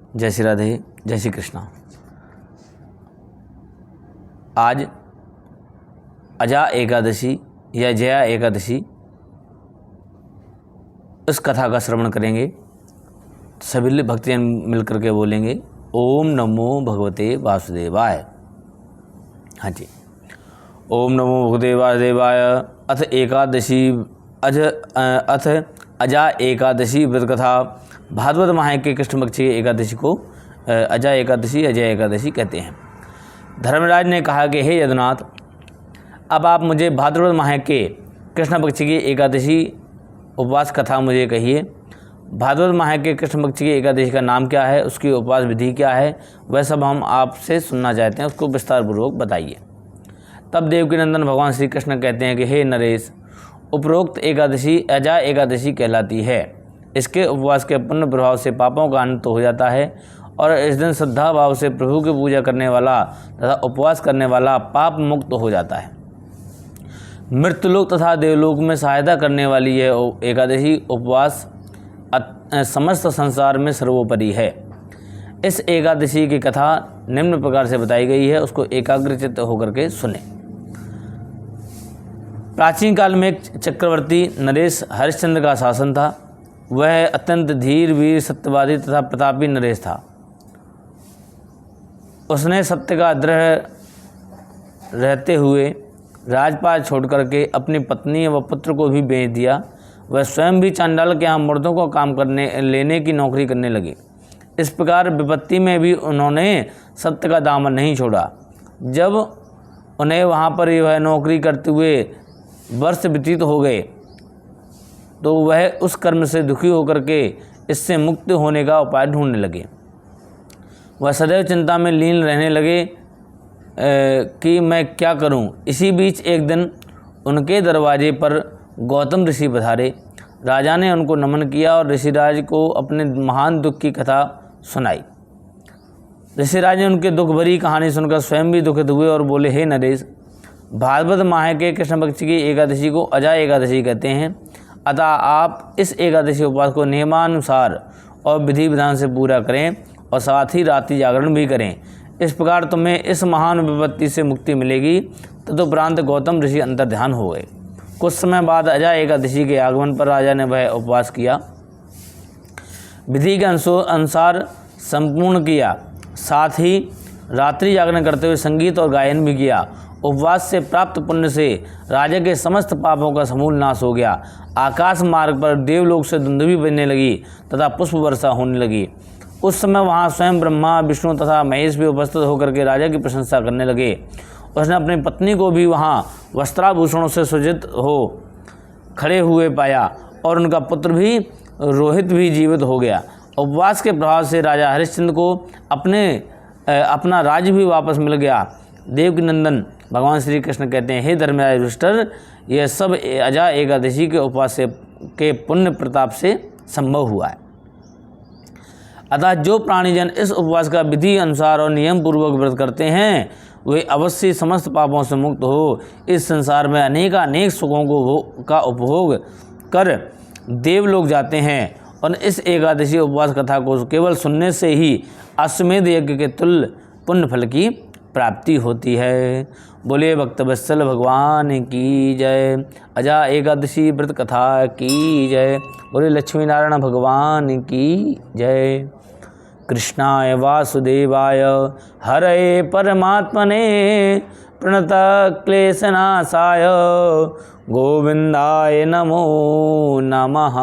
जय श्री राधे, जय श्री कृष्णा। आज अजा एकादशी या जया एकादशी इस कथा का श्रवण करेंगे। सभी भक्तजन मिलकर के बोलेंगे ओम नमो भगवते वासुदेवाय। हाँ जी, ओम नमो भगवते वासुदेवाय। अथ एकादशी अथ अजा एकादशी व्रत कथा। भाद्रपद माह के कृष्ण पक्ष की एकादशी को अजा एकादशी, अजय एकादशी कहते हैं। धर्मराज ने कहा कि हे यदुनाथ, अब आप मुझे भाद्रपद माह के कृष्ण पक्ष की एकादशी उपवास कथा मुझे कहिए। भाद्रपद माह के कृष्ण पक्ष की एकादशी का नाम क्या है, उसकी उपवास विधि क्या है, वह सब हम आपसे सुनना चाहते हैं, उसको विस्तार पूर्वक बताइए। तब देवकीनंदन भगवान श्री कृष्ण कहते हैं कि हे नरेश, उपरोक्त एकादशी अजा एकादशी कहलाती है। इसके उपवास के पुण्य प्रभाव से पापों का अंत हो जाता है और इस दिन श्रद्धा भाव से प्रभु की पूजा करने वाला तथा उपवास करने वाला पाप मुक्त हो जाता है। मृत्युलोक तथा देवलोक में सहायता करने वाली यह एकादशी उपवास समस्त संसार में सर्वोपरि है। इस एकादशी की कथा निम्न प्रकार से बताई गई है, उसको एकाग्रचित्त होकर के सुने। प्राचीन काल में एक चक्रवर्ती नरेश हरिश्चंद्र का शासन था। वह अत्यंत धीर, वीर, सत्यवादी तथा प्रतापी नरेश था। उसने सत्य का दृढ़ रहते हुए राजपाट छोड़कर के अपनी पत्नी व पुत्र को भी बेच दिया। वह स्वयं भी चांडाल के यहाँ मर्दों को काम लेने की नौकरी करने लगे। इस प्रकार विपत्ति में भी उन्होंने सत्य का दामन नहीं छोड़ा। जब उन्हें वहाँ पर वह नौकरी करते हुए वर्ष व्यतीत हो गए तो वह उस कर्म से दुखी होकर के इससे मुक्त होने का उपाय ढूंढने लगे। वह सदैव चिंता में लीन रहने लगे कि मैं क्या करूं। इसी बीच एक दिन उनके दरवाजे पर गौतम ऋषि पधारे। राजा ने उनको नमन किया और ऋषिराज को अपने महान दुख की कथा सुनाई। ऋषिराज ने उनके दुख भरी कहानी सुनकर स्वयं भी दुखित हुए और बोले, हे नरेश, भाद्रपद माह के कृष्ण पक्ष की एकादशी को अजा एकादशी कहते हैं। अतः आप इस एकादशी उपवास को नियमानुसार और विधि विधान से पूरा करें और साथ ही रात्रि जागरण भी करें। इस प्रकार तुम्हें इस महान विपत्ति से मुक्ति मिलेगी। तदुपरांत गौतम ऋषि अंतर्ध्यान हो गए। कुछ समय बाद अजा एकादशी के आगमन पर राजा ने वह उपवास किया, विधि के अनुसार संपूर्ण किया। साथ ही रात्रि जागरण करते हुए संगीत और गायन भी किया। उपवास से प्राप्त पुण्य से राजा के समस्त पापों का समूल नाश हो गया। आकाश मार्ग पर देवलोक से दुंदुभी बजने लगी तथा पुष्प वर्षा होने लगी। उस समय वहाँ स्वयं ब्रह्मा, विष्णु तथा महेश भी उपस्थित होकर के राजा की प्रशंसा करने लगे। उसने अपनी पत्नी को भी वहाँ वस्त्राभूषणों से सुसज्जित हो खड़े हुए पाया और उनका पुत्र भी रोहित भी जीवित हो गया। उपवास के प्रभाव से राजा हरिश्चंद्र को अपना राज्य भी वापस मिल गया। देवकीनंदन भगवान श्री कृष्ण कहते हैं, हे धर्मराज युधिष्ठिर, यह सब अजा एकादशी के उपवास के पुण्य प्रताप से संभव हुआ है। अतः जो प्राणीजन इस उपवास का विधि अनुसार और नियम पूर्वक व्रत करते हैं वे अवश्य समस्त पापों से मुक्त हो इस संसार में अनेक सुखों का उपभोग कर देवलोक जाते हैं। और इस एकादशी उपवास कथा को केवल सुनने से ही अश्वमेध यज्ञ के तुल्य पुण्य फल की प्राप्ति होती है। बोले भक्तवत्सल भगवान की जय। अजा एकादशी व्रत कथा की जय। बोले लक्ष्मी नारायण भगवान की जय। कृष्णाय वासुदेवाय हरे परमात्मने प्रणत क्लेशनाशाय गोविंदाय नमो नमः।